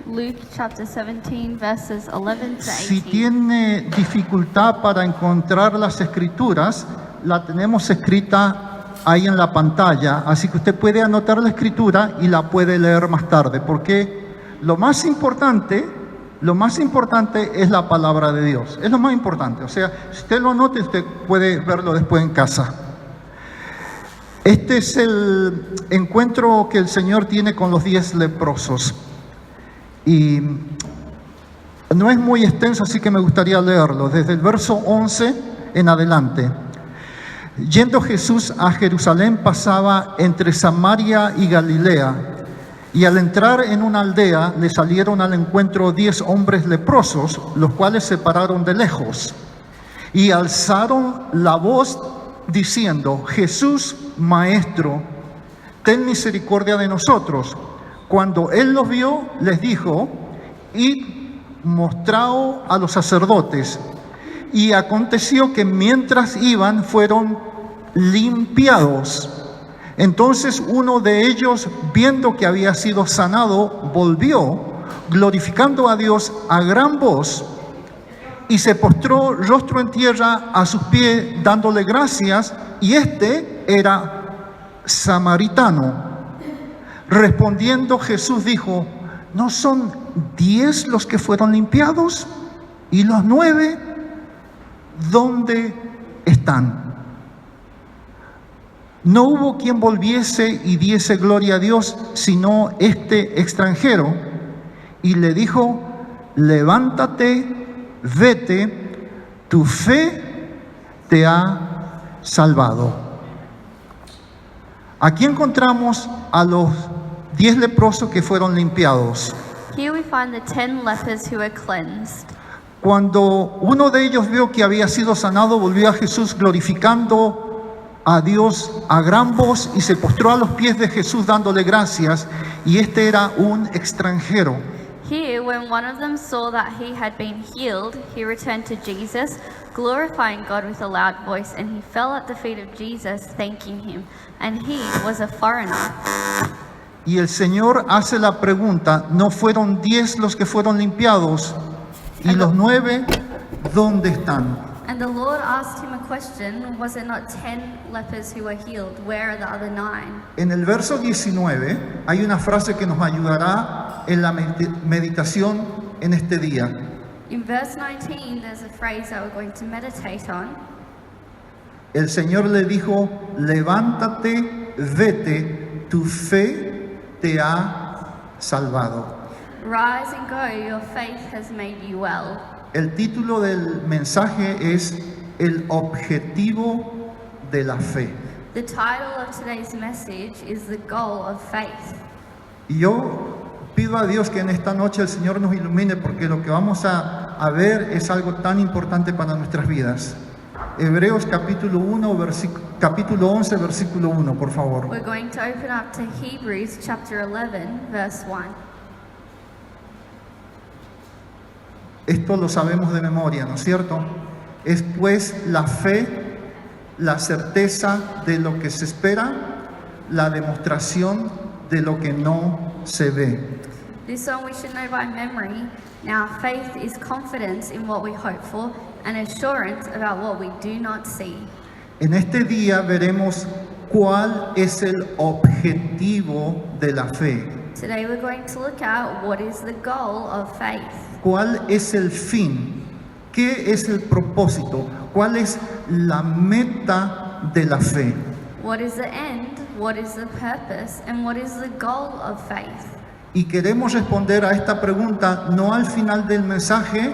Luke chapter 17, verses 11 to 18. Si tiene dificultad para encontrar las escrituras, la tenemos escrita ahí en la pantalla, así que usted puede anotar la escritura y la puede leer más tarde, porque lo más importante es la palabra de Dios, es lo más importante. O sea, si usted lo anota, usted puede verlo después en casa. Este es el encuentro que el Señor tiene con los 10 leprosos. Y no es muy extenso, así que me gustaría leerlo. Desde el verso 11 en adelante. Yendo Jesús a Jerusalén, pasaba entre Samaria y Galilea. Y al entrar en una aldea, le salieron al encuentro 10 hombres leprosos, los cuales se pararon de lejos. Y alzaron la voz diciendo: Jesús, Maestro, ten misericordia de nosotros. Cuando él los vio, les dijo: Id, mostraos a los sacerdotes. Y aconteció que mientras iban, fueron limpiados. Entonces uno de ellos, viendo que había sido sanado, volvió, glorificando a Dios a gran voz, y se postró rostro en tierra a sus pies, dándole gracias, y este era samaritano. Respondiendo Jesús dijo: ¿no son 10 los que fueron limpiados? ¿Y los 9 dónde están? No hubo quien volviese y diese gloria a Dios, sino este extranjero. Y le dijo: levántate, vete, tu fe te ha salvado. Aquí encontramos a los 10 leprosos que fueron limpiados. Here we find the 10 lepers who were cleansed. Cuando uno de ellos vio que había sido sanado, volvió a Jesús glorificando a Dios a gran voz y se postró a los pies de Jesús dándole gracias, y este era un extranjero. Here, when one of them saw that he had been healed, he returned to Jesus, glorifying God with a loud voice, and he fell at the feet of Jesus, thanking him. And he was a foreigner. Y el Señor hace la pregunta: ¿no fueron 10 los que fueron limpiados? ¿Y los 9 dónde están? And the Lord asked him a question: was it not 10 lepers who were healed? Where are the other 9? En el verso 19 hay una frase que nos ayudará en la meditación en este día. In verse 19, there's a phrase that we're going to meditate on. El Señor le dijo: levántate, vete, tu fe te ha salvado. Rise and go, your faith has made you well. El título del mensaje es El objetivo de la fe. The title of today's message is The Goal of Faith. Y yo pido a Dios que en esta noche el Señor nos ilumine, porque lo que vamos a ver es algo tan importante para nuestras vidas. Hebreos capítulo 11, versículo 1, por favor. We're going to open up to Hebrews chapter 11, verse 1. Esto lo sabemos de memoria, ¿no es cierto? Es pues la fe, la certeza de lo que se espera, la demostración de lo que no se ve. This song we should know by memory. Now faith is confidence in what we hope for and assurance about what we do not see. En este día veremos cuál es el objetivo de la fe. Today we're going to look at what is the goal of faith. ¿Cuál es el fin? ¿Qué es el propósito? ¿Cuál es la meta de la fe? What is the end? What is the purpose? And what is the goal of faith? Y queremos responder a esta pregunta no al final del mensaje,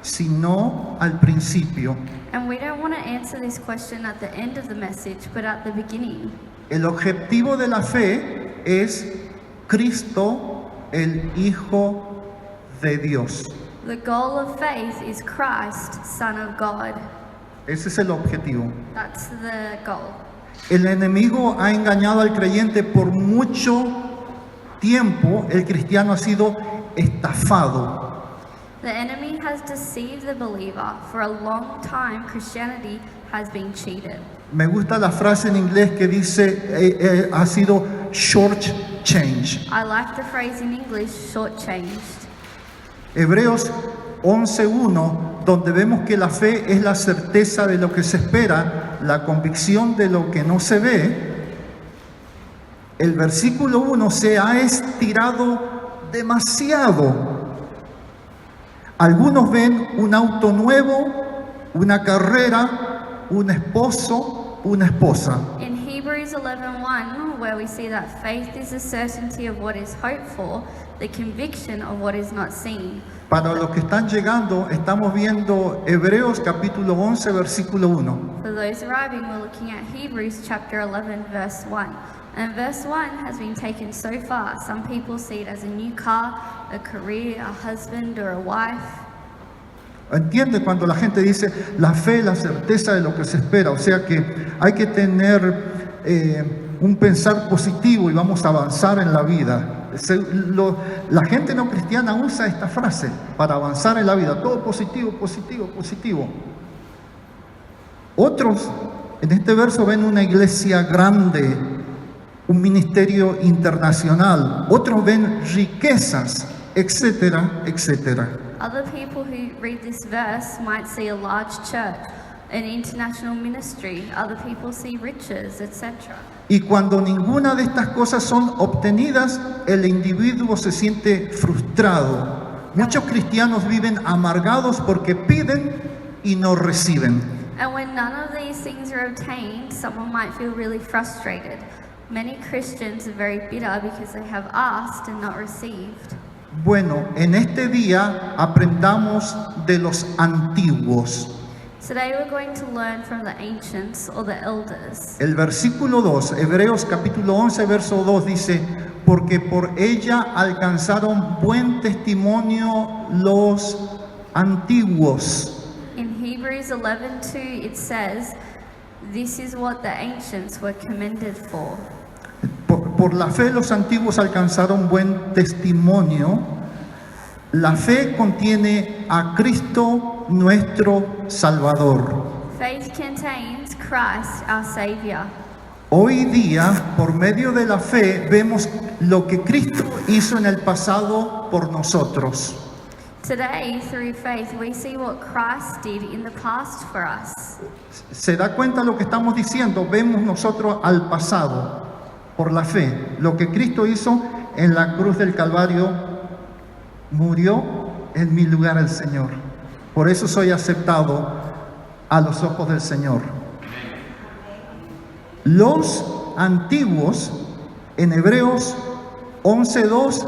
sino al principio. And we don't want to answer this question at the end of the message, but at the beginning. El objetivo de la fe es Cristo, el Hijo de Dios. The goal of faith is Christ, Son of God. Ese es el objetivo. That's the goal. El enemigo ha engañado al creyente por mucho tiempo. El cristiano ha sido estafado. The enemy has deceived the believer. For a long time, Christianity has been cheated. Me gusta la frase en inglés que dice ha sido short change. I like the phrase in English, shortchanged. Hebreos 11:1, donde vemos que la fe es la certeza de lo que se espera, la convicción de lo que no se ve. El versículo 1 se ha estirado demasiado. Algunos ven un auto nuevo, una carrera, un esposo, una esposa. In Hebrews 11:1, where we see that faith is the certainty of what is hoped for, the conviction of what is not seen. Para los que están llegando, estamos viendo Hebreos capítulo 11, versículo 1. For those arriving, we're looking at Hebrews chapter 11, verse 1. And verse 1 has been taken so far. Some people see it as a new car, a career, a husband, or a wife. ¿Entiende cuando la gente dice la fe, la certeza de lo que se espera? O sea que hay que tener un pensar positivo y vamos a avanzar en la vida. La gente no cristiana usa esta frase para avanzar en la vida. Todo positivo, positivo, positivo. Otros en este verso ven una iglesia grande, un ministerio internacional. Otros ven riquezas, etcétera, etcétera. Other people who read this verse might see a large church, an international ministry. Other people see riches, etc. Y cuando ninguna de estas cosas son obtenidas, el individuo se siente frustrado. Muchos cristianos viven amargados porque piden y no reciben. And when none of these things are obtained, someone might feel really frustrated. Many Christians are very bitter because they have asked and not received. Bueno, en este día aprendamos de los antiguos. Today we're going to learn from the ancients or the elders. El versículo 2, Hebreos capítulo 11, verso 2 dice, porque por ella alcanzaron buen testimonio los antiguos. In Hebrews 11:2 it says, this is what the ancients were commended for. Por la fe los antiguos alcanzaron buen testimonio. La fe contiene a Cristo nuestro Salvador. Faith contains Christ, our Savior. Hoy día, por medio de la fe, vemos lo que Cristo hizo en el pasado por nosotros. Today, through faith, we see what Christ did in the past for us. ¿Se da cuenta lo que estamos diciendo? Vemos nosotros al pasado por la fe. Lo que Cristo hizo en la cruz del Calvario, murió en mi lugar el Señor. Por eso soy aceptado a los ojos del Señor. Los antiguos, en Hebreos 11:2,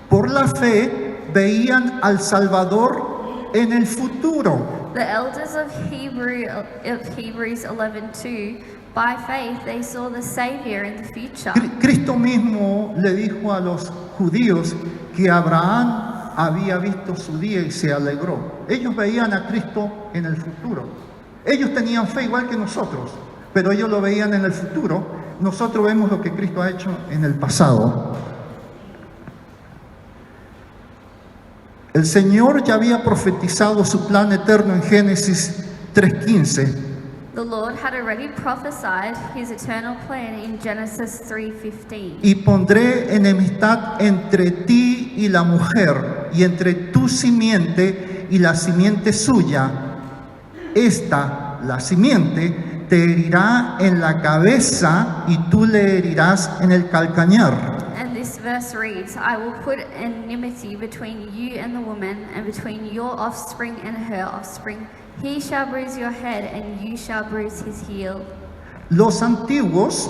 por la fe veían al Salvador en el futuro. The elders of Hebrews 11:2, by faith they saw the Savior in the future. Cristo mismo le dijo a los judíos que Abraham había visto su día y se alegró. Ellos veían a Cristo en el futuro. Ellos tenían fe igual que nosotros, pero ellos lo veían en el futuro. Nosotros vemos lo que Cristo ha hecho en el pasado. El Señor ya había profetizado su plan eterno en Génesis 3:15. The Lord had already prophesied his eternal plan in Genesis 3:15. Y pondré enemistad entre ti y la mujer, y entre tu simiente y la simiente suya. Esta, la simiente, te herirá en la cabeza y tú le herirás en el calcañar. And this verse reads, I will put enmity between you and the woman, and between your offspring and her offspring. He shall bruise your head, and you shall bruise his heel. Los antiguos,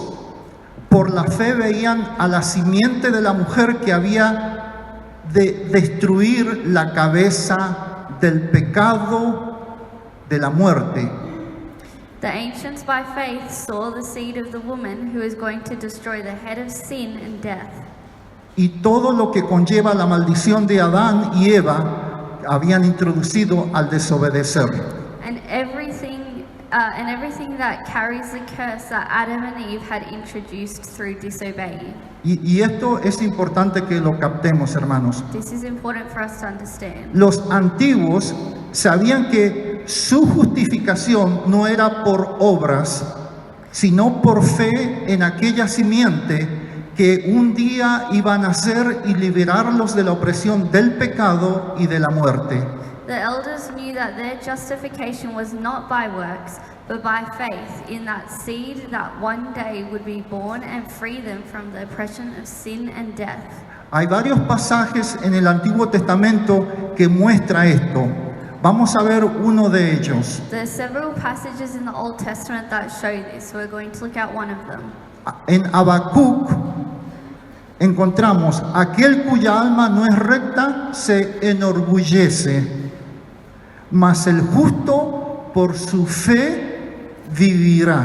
por la fe, veían a la simiente de la mujer que había de destruir la cabeza del pecado, de la muerte. The ancients by faith saw the seed of the woman who is going to destroy the head of sin and death. Y todo lo que conlleva la maldición de Adán y Eva habían introducido al desobedecer. And everything that carries the curse that Adam and Eve had introduced through disobeying. Y esto es importante que lo captemos, hermanos. This is important for us to understand. Los antiguos sabían que su justificación no era por obras, sino por fe en aquella simiente que un día iba a nacer y liberarlos de la opresión del pecado y de la muerte. The elders knew that their justification was not by works, but by faith in that seed that one day would be born and free them from the oppression of sin and death. Hay varios pasajes en el Antiguo Testamento que muestra esto. Vamos a ver uno de ellos. There are several passages in the Old Testament that show this, so we're going to look at one of them. En Habacuc encontramos: aquel cuya alma no es recta se enorgullece, mas el justo por su fe vivirá.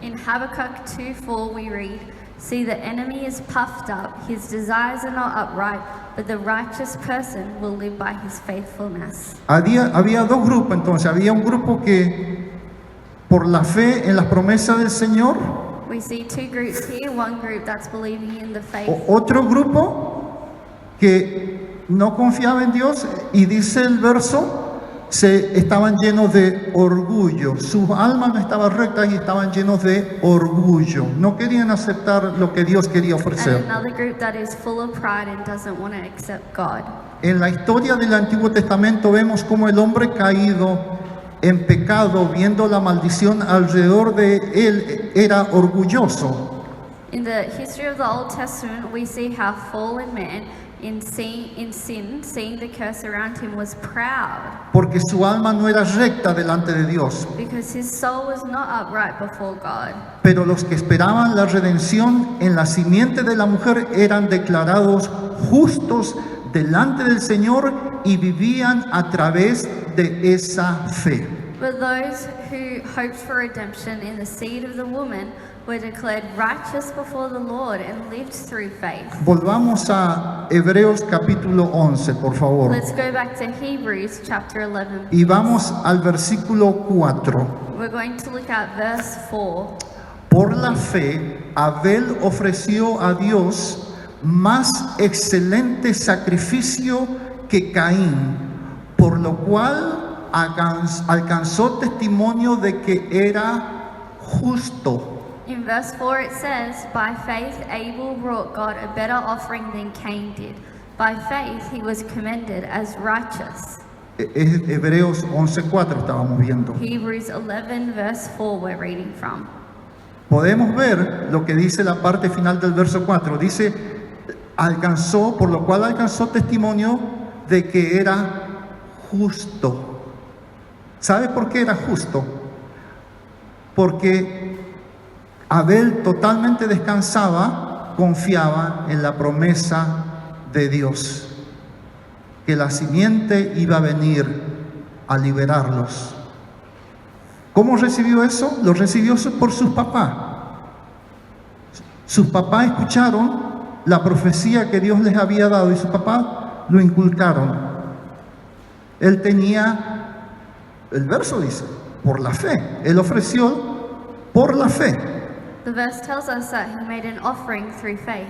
In Habakkuk 2:4 we read, "See, the enemy is puffed up, his desires are not upright, but the righteous person will live by his faithfulness." Había dos grupos entonces. Había un grupo que por la fe en las promesas del Señor, We see two groups here, one group that's believing in the faith, otro grupo que no confiaba en Dios, y dice el verso, estaban llenos de orgullo. Sus almas no estaban rectas y estaban llenos de orgullo. No querían aceptar lo que Dios quería and ofrecer. another group that is full of pride and doesn't want to accept God. En la historia del Antiguo Testamento vemos cómo el hombre caído en pecado, viendo la maldición alrededor de él, era orgulloso. In the history of the Old Testament, we see how fallen man in sin, seeing the curse around him, was proud Porque su alma no era recta delante de Dios. because his soul was not upright before God. Pero los que esperaban la redención en la simiente de la mujer eran declarados justos delante del Señor y vivían a través de esa fe. But those who hoped for redemption in the seed of the woman were declared righteous before the Lord and lived through faith. Volvamos a Hebreos capítulo 11, por favor. Let's go back to Hebrews chapter 11. Y vamos al versículo 4. We're going to look at verse 4. Por la fe, Abel ofreció a Dios más excelente sacrificio que Caín, por lo cual alcanzó testimonio de que era justo. In verse 4 it says, "By faith Abel brought God a better offering than Cain did. By faith he was commended as righteous." Es Hebreos 11:4 estábamos viendo. Hebrews 11 verse 4 we're reading from. Podemos ver lo que dice la parte final del verso 4. Dice, por lo cual alcanzó testimonio de que era justo. ¿Sabe por qué era justo? Porque Abel totalmente descansaba, confiaba en la promesa de Dios, que la simiente iba a venir a liberarlos. ¿Cómo recibió eso? Lo recibió por sus papás. Sus papás escucharon la profecía que Dios les había dado y sus papás lo inculcaron. Él tenía, el verso dice, por la fe. Él ofreció por la fe. The verse tells us that he made an offering through faith.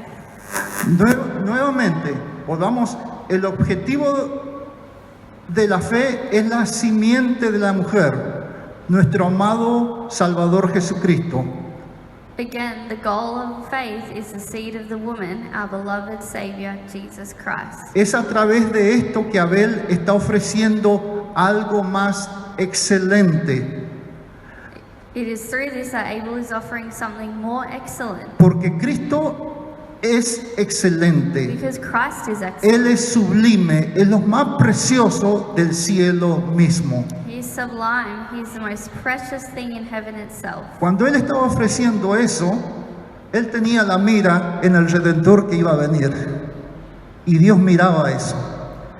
Nuevamente, volvamos, el objetivo de la fe es la simiente de la mujer, nuestro amado Salvador Jesucristo. Again, the goal of faith is the seed of the woman, our beloved Savior, Jesus Christ. Es a través de esto que Abel está ofreciendo algo más excelente, It is through this that Abel is offering something more excellent, porque Cristo es excelente. because Christ is excellent. Él es sublime, es lo más precioso del cielo mismo. He is sublime. He is the most precious thing in heaven itself. Cuando Él estaba ofreciendo eso, Él tenía la mira en el Redentor que iba a venir. Y Dios miraba eso.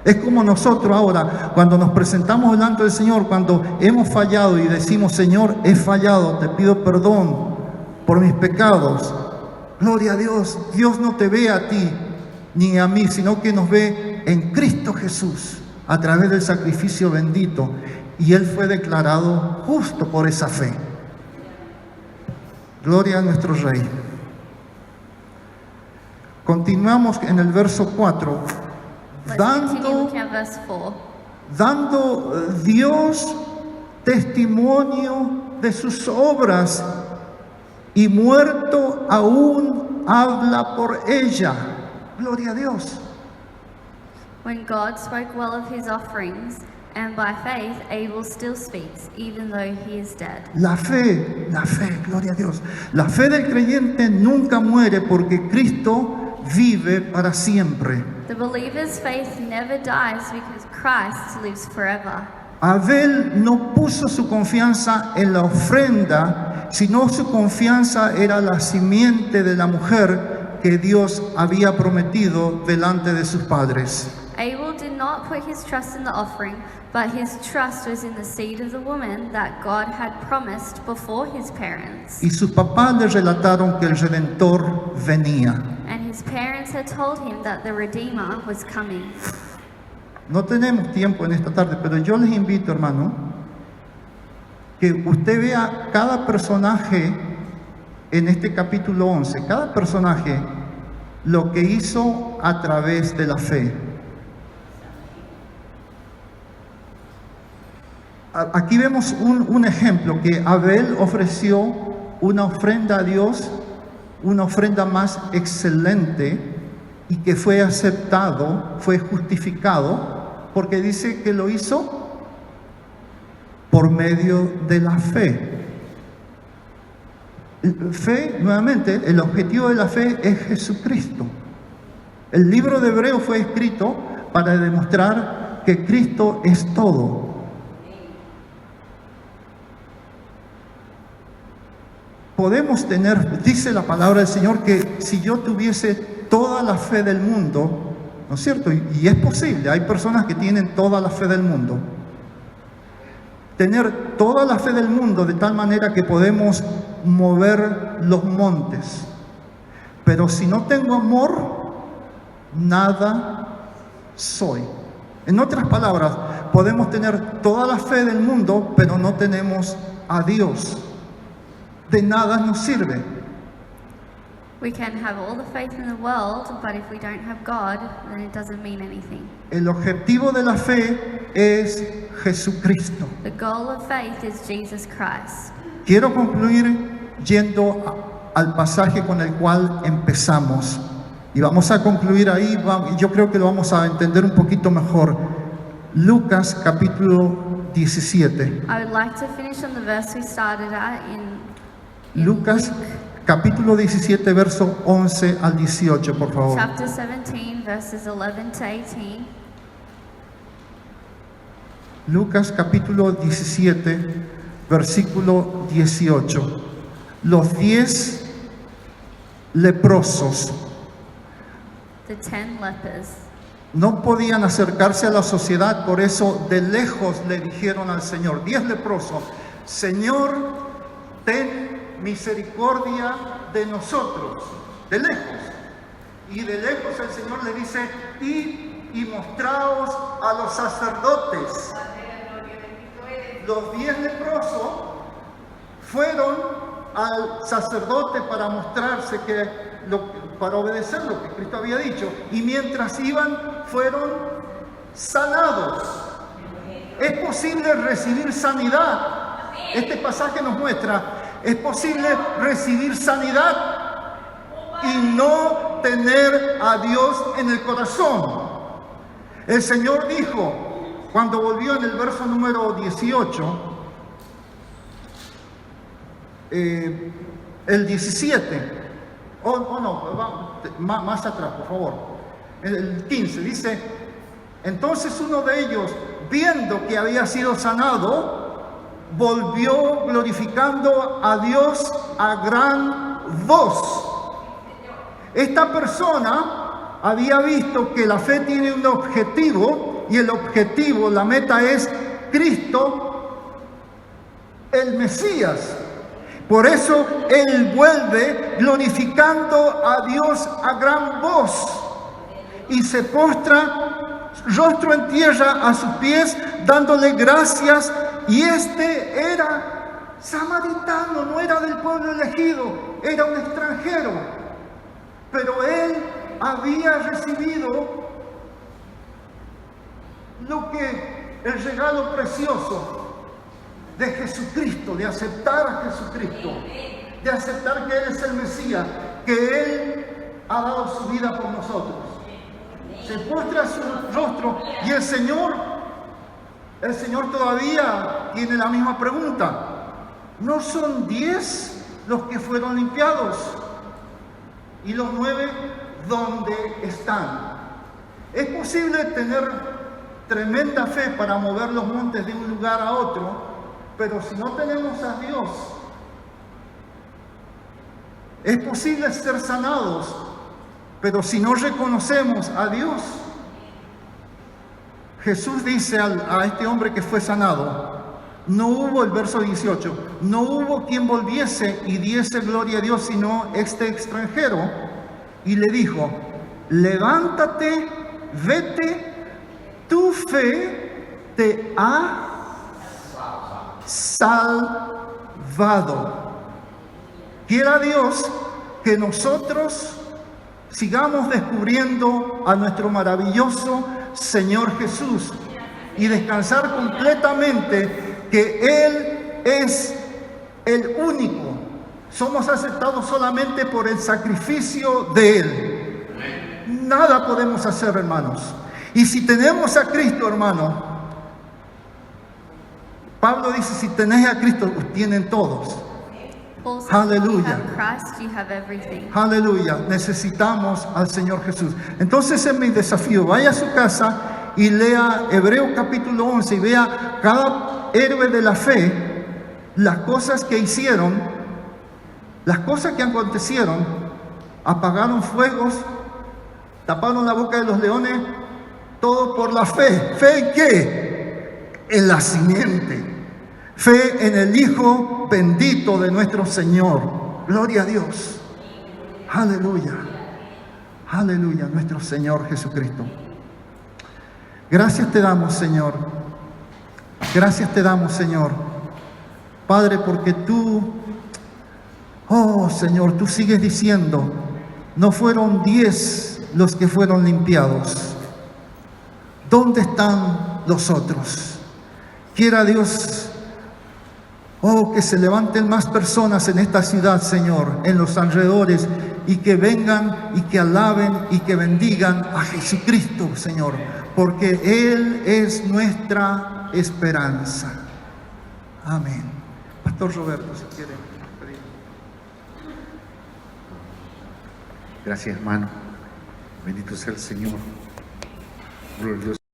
Es como nosotros ahora, cuando nos presentamos delante del Señor, cuando hemos fallado y decimos, Señor, he fallado, te pido perdón por mis pecados. Gloria a Dios. Dios no te ve a ti ni a mí, sino que nos ve en Cristo Jesús a través del sacrificio bendito. Y Él fue declarado justo por esa fe. Gloria a nuestro Rey. Continuamos en el verso 4. Let's continue looking at verse 4. Dando Dios testimonio de sus obras y muerto aún habla por ella. Gloria a Dios. When God spoke well of his offerings, and by faith Abel still speaks, even though he is dead. La fe, gloria a Dios. La fe del creyente nunca muere porque Cristo vive para siempre. The believer's faith never dies because Christ lives forever. Abel no puso su confianza en la ofrenda, sino su confianza era la simiente de la mujer que Dios había prometido delante de sus padres. Abel did not put his trust in the offering, but his trust was in the seed of the woman that God had promised before his parents. Y sus papás le relataron que el Redentor venía. And his parents had told him that the Redeemer was coming. No tenemos tiempo en esta tarde, pero yo les invito, hermano, que usted vea cada personaje en este capítulo 11, cada personaje lo que hizo a través de la fe. Aquí vemos un ejemplo, que Abel ofreció una ofrenda a Dios, una ofrenda más excelente, y que fue aceptado, fue justificado, porque dice que lo hizo por medio de la fe. Fe, nuevamente, el objetivo de la fe es Jesucristo. El libro de Hebreos fue escrito para demostrar que Cristo es todo. Podemos tener, dice la palabra del Señor, que si yo tuviese toda la fe del mundo, ¿no es cierto? Y es posible, hay personas que tienen toda la fe del mundo. Tener toda la fe del mundo de tal manera que podemos mover los montes. Pero si no tengo amor, nada soy. En otras palabras, podemos tener toda la fe del mundo, pero no tenemos a Dios. De nada nos sirve. We can have all the faith in the world, but if we don't have God, then it doesn't mean anything. El objetivo de la fe es Jesucristo. The goal of faith is Jesus Christ. Quiero concluir yendo al pasaje con el cual empezamos. Y vamos a concluir ahí, yo creo que lo vamos a entender un poquito mejor. Lucas capítulo 17. I would like to finish on the verse we started at in Lucas capítulo 17, verso 11 al 18, por favor. chapter 17, verses 11 to 18. Lucas capítulo 17, versículo 18. Los 10 leprosos The 10 lepers. no podían acercarse a la sociedad, por eso de lejos le dijeron al Señor, 10 leprosos, Señor, ten misericordia de nosotros, de lejos. Y de lejos el Señor le dice, id y mostraos a los sacerdotes. Los 10 leprosos fueron al sacerdote para mostrarse para obedecer lo que Cristo había dicho, y mientras iban fueron sanados. Es posible recibir sanidad. Este pasaje nos muestra, es posible recibir sanidad y no tener a Dios en el corazón. El Señor dijo, cuando volvió en el verso número 18, el 17, más atrás, por favor, el 15, dice, entonces uno de ellos, viendo que había sido sanado, volvió glorificando a Dios a gran voz. Esta persona había visto que la fe tiene un objetivo, y el objetivo, la meta es Cristo, el Mesías. Por eso él vuelve glorificando a Dios a gran voz y se postra rostro en tierra a sus pies, dándole gracias. Y este era samaritano, no era del pueblo elegido, era un extranjero. Pero él había recibido el regalo precioso de Jesucristo, de aceptar a Jesucristo, de aceptar que Él es el Mesías. que Él ha dado su vida por nosotros. Se postra su rostro y el Señor todavía tiene la misma pregunta. ¿No son 10 los que fueron limpiados? ¿Y los 9 dónde están? Es posible tener tremenda fe para mover los montes de un lugar a otro, pero si no tenemos a Dios, es posible ser sanados, pero si no reconocemos a Dios, Jesús dice a este hombre que fue sanado, no hubo, el verso 18, no hubo quien volviese y diese gloria a Dios, sino este extranjero, y le dijo, levántate, vete, tu fe te ha salvado. Quiera Dios que nosotros sigamos descubriendo a nuestro maravilloso Señor Jesús y descansar completamente que Él es el único. Somos aceptados solamente por el sacrificio de Él. Nada podemos hacer, hermanos. Y si tenemos a Cristo, hermano, Pablo dice, si tenéis a Cristo, os tienen todos. Paul says, Aleluya. if you have Christ, you have everything. Aleluya, necesitamos al Señor Jesús. Entonces es mi desafío, vaya a su casa y lea Hebreos capítulo 11 y vea cada héroe de la fe, las cosas que hicieron, las cosas que acontecieron, apagaron fuegos, taparon la boca de los leones, todo por la fe. ¿Fe en qué? En la simiente. Fe en el Hijo bendito de nuestro Señor. Gloria a Dios. Aleluya. Aleluya, nuestro Señor Jesucristo. Gracias te damos, Señor. Gracias te damos, Señor. Padre, porque tú, oh Señor, tú sigues diciendo, no fueron 10 los que fueron limpiados. ¿Dónde están los otros? Quiera Dios, oh, que se levanten más personas en esta ciudad, Señor, en los alrededores, y que vengan y que alaben y que bendigan a Jesucristo, Señor, porque Él es nuestra esperanza. Amén. Pastor Roberto, si quiere pedir. Gracias, hermano. Bendito sea el Señor. Glorioso.